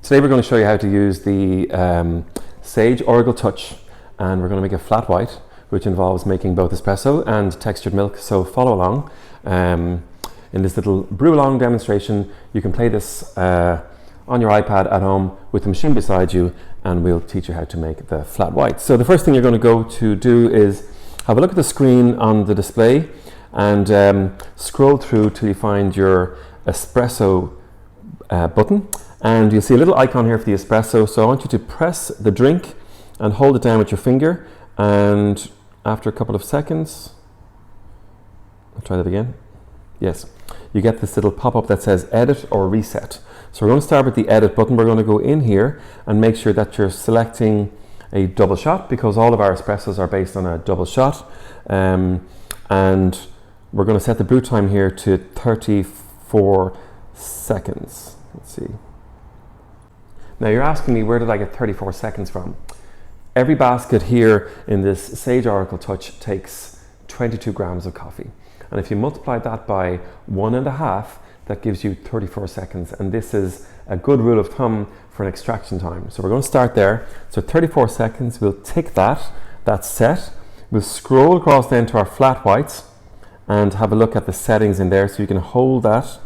Today we're going to show you how to use the Sage Oracle Touch, and we're going to make a flat white, which involves making both espresso and textured milk. So follow along in this little brew along demonstration. You can play this on your iPad at home with the machine beside you, and we'll teach you how to make the flat white. So the first thing you're going to go to do is have a look at the screen on the display and scroll through till you find your espresso button. And you'll see a little icon here for the espresso. So I want you to press the drink and hold it down with your finger. And after a couple of seconds, I'll try that again. Yes, you get this little pop-up that says edit or reset. So we're going to start with the edit button. We're going to go in here and make sure that you're selecting a double shot, because all of our espressos are based on a double shot. And we're going to set the brew time here to 34 seconds. Let's see. Now you're asking me, where did I get 34 seconds from? Every basket here in this Sage Oracle Touch takes 22 grams of coffee. And if you multiply that by 1.5, that gives you 34 seconds. And this is a good rule of thumb for an extraction time. So we're going to start there. So 34 seconds, we'll tick that, that's set. We'll scroll across then to our flat whites and have a look at the settings in there. So you can hold that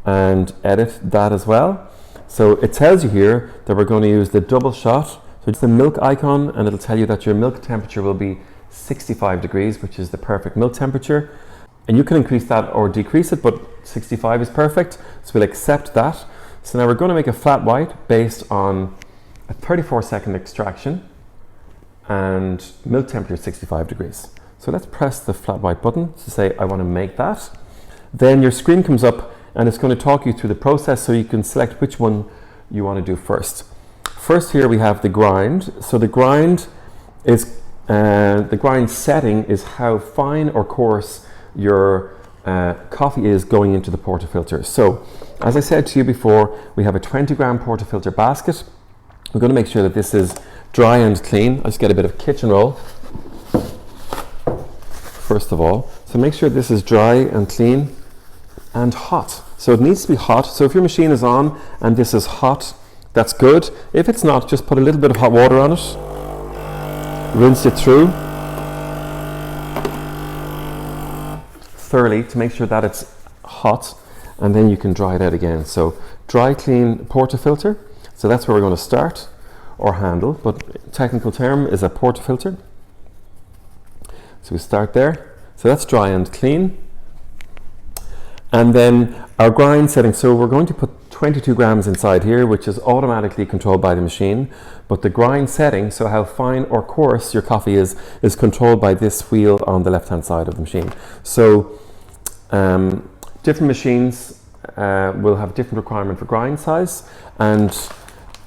and edit that as well. So it tells you here that we're going to use the double shot. So it's the milk icon, and it'll tell you that your milk temperature will be 65 degrees, which is the perfect milk temperature. And you can increase that or decrease it, but 65 is perfect. So we'll accept that. So now we're going to make a flat white based on a 34-second extraction and milk temperature 65 degrees. So let's press the flat white button to say I want to make that. Then your screen comes up and it's going to talk you through the process, so you can select which one you want to do first. First here we have the grind. So the grind is the grind setting is how fine or coarse your coffee is going into the portafilter. So as I said to you before, we have a 20-gram portafilter basket. We're going to make sure that this is dry and clean. I'll just get a bit of kitchen roll first of all. So make sure this is dry and clean and hot. So it needs to be hot. So if your machine is on and this is hot, that's good. If it's not, just put a little bit of hot water on it. Rinse it through thoroughly to make sure that it's hot, and then you can dry it out again. So dry, clean portafilter. So that's where we're going to start, or handle, but technical term is a portafilter. So we start there. So that's dry and clean. And then our grind setting, so we're going to put 22 grams inside here, which is automatically controlled by the machine. But the grind setting, so how fine or coarse your coffee is controlled by this wheel on the left-hand side of the machine. So different machines will have different requirement for grind size, and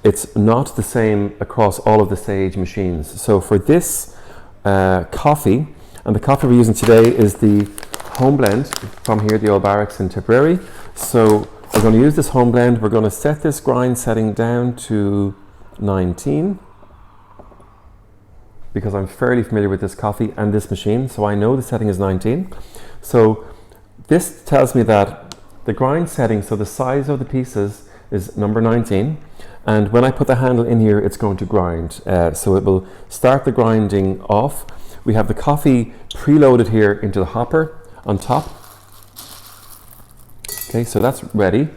it's not the same across all of the Sage machines. So for this coffee, and the coffee we're using today is the home blend from here, the Old Barracks in Tipperary. So we're going to use this home blend. We're going to set this grind setting down to 19, because I'm fairly familiar with this coffee and this machine, so I know the setting is 19. So this tells me that the grind setting, so the size of the pieces, is number 19, and when I put the handle in here, it's going to grind. So it will start the grinding off. We have the coffee preloaded here into the hopper on top. Okay, so that's ready.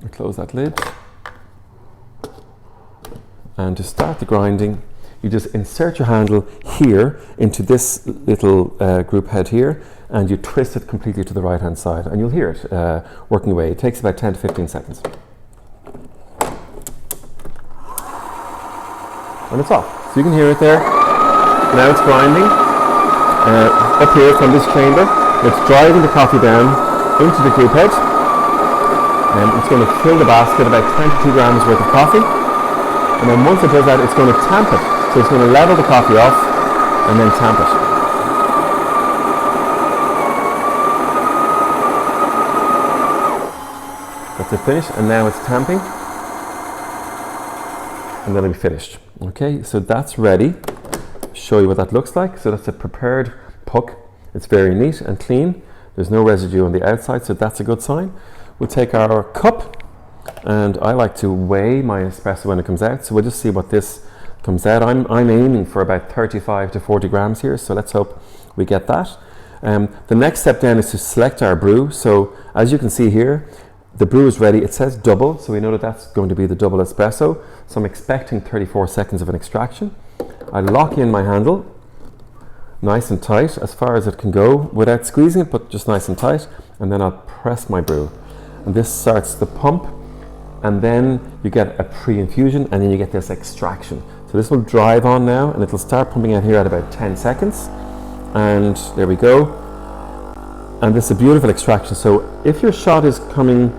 I'll close that lid. And to start the grinding, you just insert your handle here into this little group head here, and you twist it completely to the right hand side, and you'll hear it working away. It takes about 10 to 15 seconds. And it's off. So you can hear it there. Now it's grinding. Up here from this chamber, it's driving the coffee down into the group head, and it's going to fill the basket about 22 grams worth of coffee. And then once it does that, it's going to tamp it. So it's going to level the coffee off and then tamp it. That's it finished, and now it's tamping, and then it'll be finished. Okay, so that's ready. Show you what that looks like. So that's a prepared puck. It's very neat and clean. There's no residue on the outside, so that's a good sign. We'll take our cup, and I like to weigh my espresso when it comes out, so we'll just see what this comes out. I'm aiming for about 35 to 40 grams here, so let's hope we get that. The next step then is to select our brew. So as you can see here, the brew is ready. It says double, so we know that that's going to be the double espresso. So I'm expecting 34 seconds of an extraction. I lock in my handle, nice and tight, as far as it can go, without squeezing it, but just nice and tight. And then I'll press my brew. And this starts the pump, and then you get a pre-infusion, and then you get this extraction. So this will drive on now, and it'll start pumping out here at about 10 seconds. And there we go. And this is a beautiful extraction. So if your shot is coming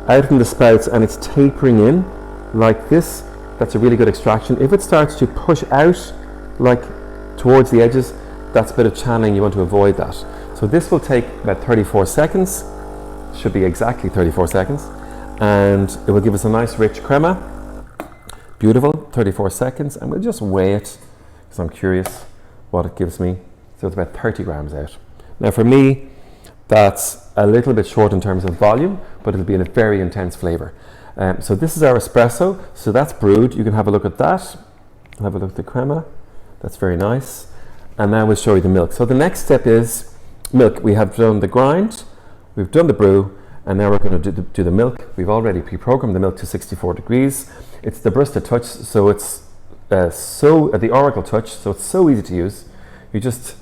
out from the spouts and it's tapering in like this, that's a really good extraction. If it starts to push out like towards the edges, that's a bit of channeling. You want to avoid that. So this will take about 34 seconds. Should be exactly 34 seconds. And it will give us a nice rich crema. Beautiful, 34 seconds. And we'll just weigh it because I'm curious what it gives me. So it's about 30 grams out. Now for me, that's a little bit short in terms of volume, but it'll be in a very intense flavor. So this is our espresso. So that's brewed. You can have a look at that. Have a look at the crema. That's very nice. And now we'll show you the milk. So the next step is milk. We have done the grind, we've done the brew, and now we're going to do the milk. We've already pre-programmed the milk to 64 degrees. It's the barista touch, so it's the Oracle touch, so it's so easy to use. You just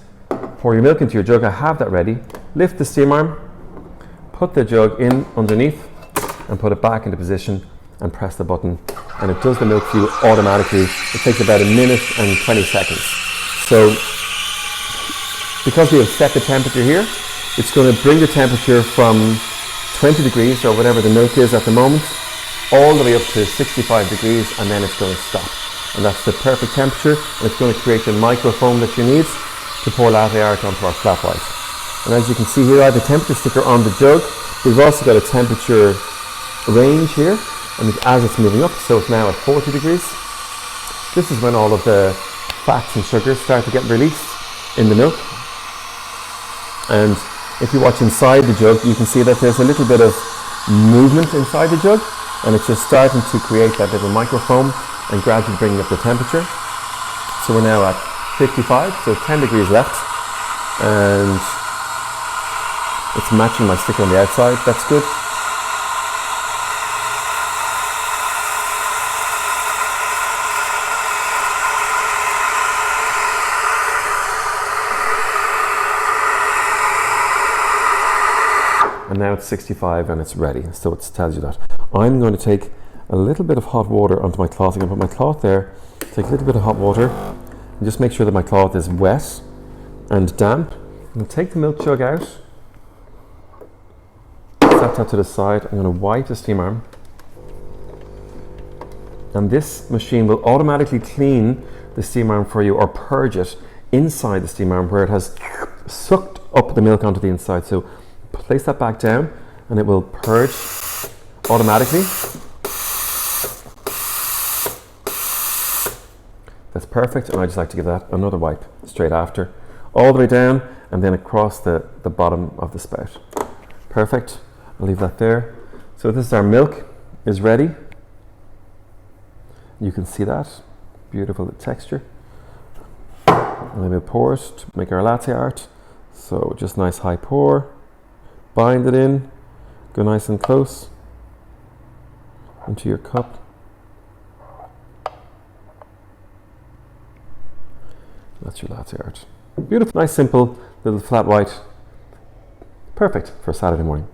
pour your milk into your jug. I have that ready. Lift the steam arm, put the jug in underneath, and put it back into position, and press the button, and it does the milk for you automatically. It takes about a minute and 20 seconds. So because we have set the temperature here, it's going to bring the temperature from 20 degrees or whatever the milk is at the moment, all the way up to 65 degrees, and then it's going to stop. And that's the perfect temperature, and it's going to create the microfoam that you need to pour latte art onto our flat white. And as you can see here, I have the temperature sticker on the jug. We've also got a temperature range here, and as it's moving up, so it's now at 40 degrees. This is when all of the fats and sugars start to get released in the milk. And if you watch inside the jug, you can see that there's a little bit of movement inside the jug, and it's just starting to create that little microfoam and gradually bringing up the temperature. So we're now at 55, so 10 degrees left, and it's matching my sticker on the outside. That's good. And now it's 65 and it's ready, so it tells you that. I'm going to take a little bit of hot water onto my cloth. I'm going to put my cloth there, take a little bit of hot water, and just make sure that my cloth is wet and damp. I'm going to take the milk jug out, set that to the side. I'm going to wipe the steam arm, and this machine will automatically clean the steam arm for you, or purge it inside the steam arm where it has sucked up the milk onto the inside. So place that back down and it will purge automatically. That's perfect, and I just like to give that another wipe straight after, all the way down and then across the bottom of the spout. Perfect. I'll leave that there. So this is our milk is ready. You can see that beautiful texture, and then we'll pour it to make our latte art. So just nice high pour, bind it in, go nice and close into your cup. That's your latte art. Beautiful, nice, simple little flat white. Perfect for a Saturday morning.